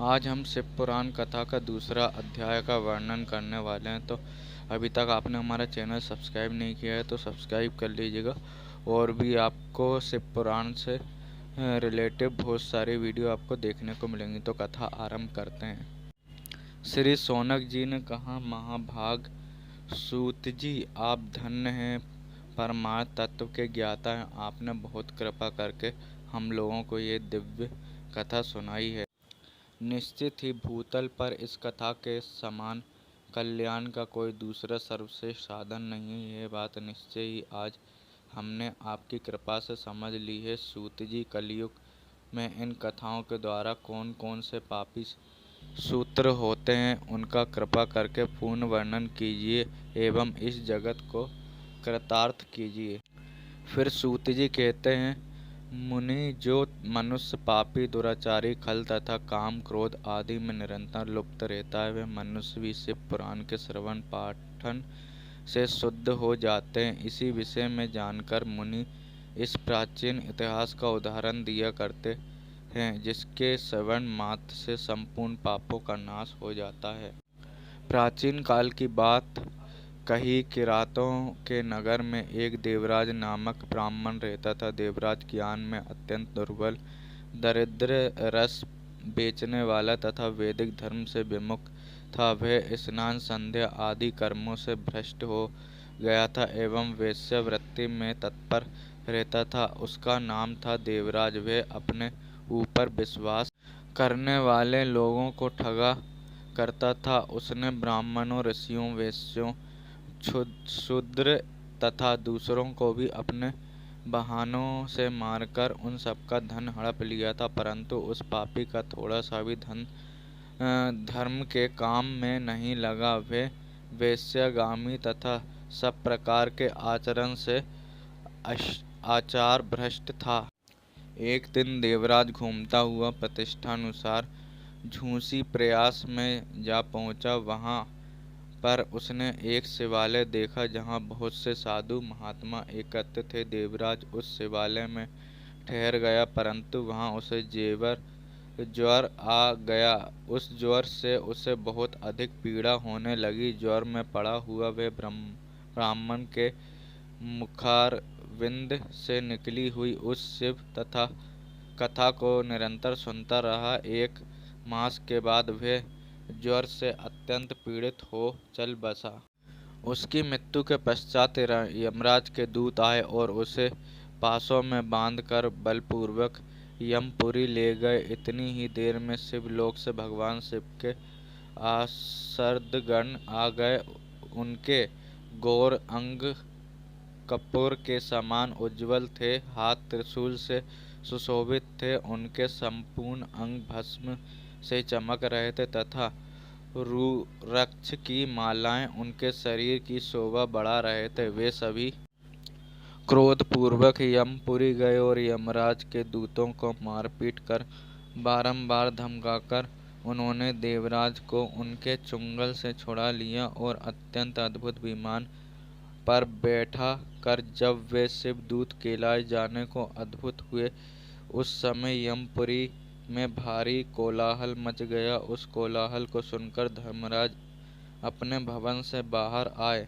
आज हम शिव पुराण कथा का दूसरा अध्याय का वर्णन करने वाले हैं। तो अभी तक आपने हमारा चैनल सब्सक्राइब नहीं किया है तो सब्सक्राइब कर लीजिएगा। और भी आपको शिव पुराण से रिलेटिव बहुत सारी वीडियो आपको देखने को मिलेंगी। तो कथा आरंभ करते हैं। श्री शौनक जी ने कहा, महाभाग सूत जी, आप धन्य हैं, परमार्थ तत्व के ज्ञाता हैं। आपने बहुत कृपा करके हम लोगों को ये दिव्य कथा सुनाई है। निश्चित ही भूतल पर इस कथा के समान कल्याण का कोई दूसरा सर्वश्रेष्ठ साधन नहीं है। यह बात निश्चय ही आज हमने आपकी कृपा से समझ ली है। सूत जी, कलयुग में इन कथाओं के द्वारा कौन कौन से पापी सूत्र होते हैं, उनका कृपा करके पूर्ण वर्णन कीजिए एवं इस जगत को कृतार्थ कीजिए। फिर सूत जी कहते हैं, मुनि, जो मनुष्य पापी, दुराचारी, खल तथा काम क्रोध आदि में निरंतर लुप्त रहता है, वह मनुष्य भी शिव पुराण के श्रवण पाठन से शुद्ध हो जाते हैं। इसी विषय में जानकर मुनि इस प्राचीन इतिहास का उदाहरण दिया करते हैं, जिसके श्रवण मात्र से संपूर्ण पापों का नाश हो जाता है। प्राचीन काल की बात कही, किरातों के नगर में एक देवराज नामक ब्राह्मण रहता था। देवराज ज्ञान में अत्यंत दुर्बल, दरिद्र, रस बेचने वाला तथा वैदिक धर्म से विमुख था। वह स्नान, संध्या आदि कर्मों से भ्रष्ट हो गया था एवं वेश्यावृत्ति में तत्पर रहता था। उसका नाम था देवराज। वह अपने ऊपर विश्वास करने वाले लोगों को ठगा करता था। उसने ब्राह्मणों, ऋषियों, वैश्यों, शूद्र तथा दूसरों को भी अपने बहानों से मारकर उन सबका धन हड़प लिया था। परंतु उस पापी का थोड़ा सा भी धन धर्म के काम में नहीं लगा। वे वेश्यागामी तथा सब प्रकार के आचरण से आचार भ्रष्ट था। एक दिन देवराज घूमता हुआ प्रतिष्ठानुसार झूसी प्रयास में जा पहुंचा। वहां पर उसने एक शिवालय देखा जहाँ बहुत से साधु महात्मा एकत्रित थे। देवराज उस शिवालय में ठहर गया, परंतु वहाँ उसे ज्वर आ गया। उस ज्वर से उसे बहुत अधिक पीड़ा होने लगी। ज्वर में पड़ा हुआ वह ब्राह्मण के मुखारविंद से निकली हुई उस शिव तथा कथा को निरंतर सुनता रहा। एक मास के बाद वह ज्वर से अत्यंत पीड़ित हो चल बसा। उसकी मृत्यु के पश्चात यमराज के दूत आए और उसे पासों में बांधकर बलपूर्वक यमपुरी ले गए। इतनी ही देर में शिवलोक से भगवान शिव के आर्षदगण आ गए। उनके गौर अंग कपूर के समान उज्ज्वल थे, हाथ त्रिशूल से सुशोभित थे। उनके संपूर्ण अंग भस्म से चमक रहे थे तथा रुद्राक्ष की मालाएं उनके शरीर की शोभा बढ़ा रहे थे। वे सभी क्रोधपूर्वक यमपुरी गए और यमराज के दूतों को मारपीट कर बारंबार धमकाकर उन्होंने देवराज को उनके चुंगल से छुड़ा लिया और अत्यंत अद्भुत विमान पर बैठा कर जब वे शिवदूत कैलाश जाने को अद्भुत हुए, उस समय यमपुरी में भारी कोलाहल मच गया। उस कोलाहल को सुनकर धर्मराज अपने भवन से बाहर आए।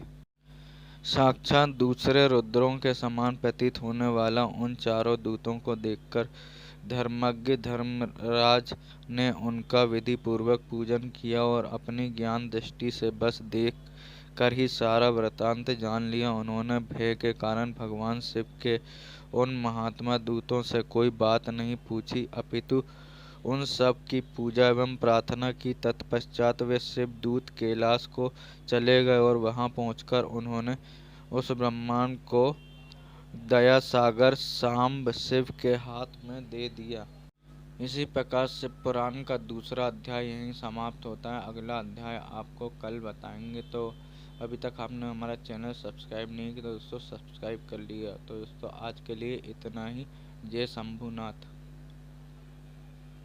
साक्षात दूसरे रुद्रों के समान प्रतीत होने वाला उन चारों दूतों को देखकर धर्मज्ञ धर्मराज ने उनका विधि पूर्वक पूजन किया और अपनी ज्ञान दृष्टि से बस देख कर ही सारा वृतांत जान लिया। उन्होंने भय के कारण भगवान शिव के उन महात्मा दूतों से कोई बात नहीं पूछी, अपितु उन सब की पूजा एवं प्रार्थना की। तत्पश्चात वे शिवदूत कैलाश को चले गए और वहां पहुंचकर उन्होंने उस ब्रह्मांड को दया सागर सांब शिव के हाथ में दे दिया। इसी प्रकार शिव पुराण का दूसरा अध्याय यहीं समाप्त होता है। अगला अध्याय आपको कल बताएंगे। तो अभी तक आपने हमारा चैनल सब्सक्राइब नहीं किया तो दोस्तों सब्सक्राइब कर लिया। तो दोस्तों आज के लिए इतना ही। जय शंभुनाथ।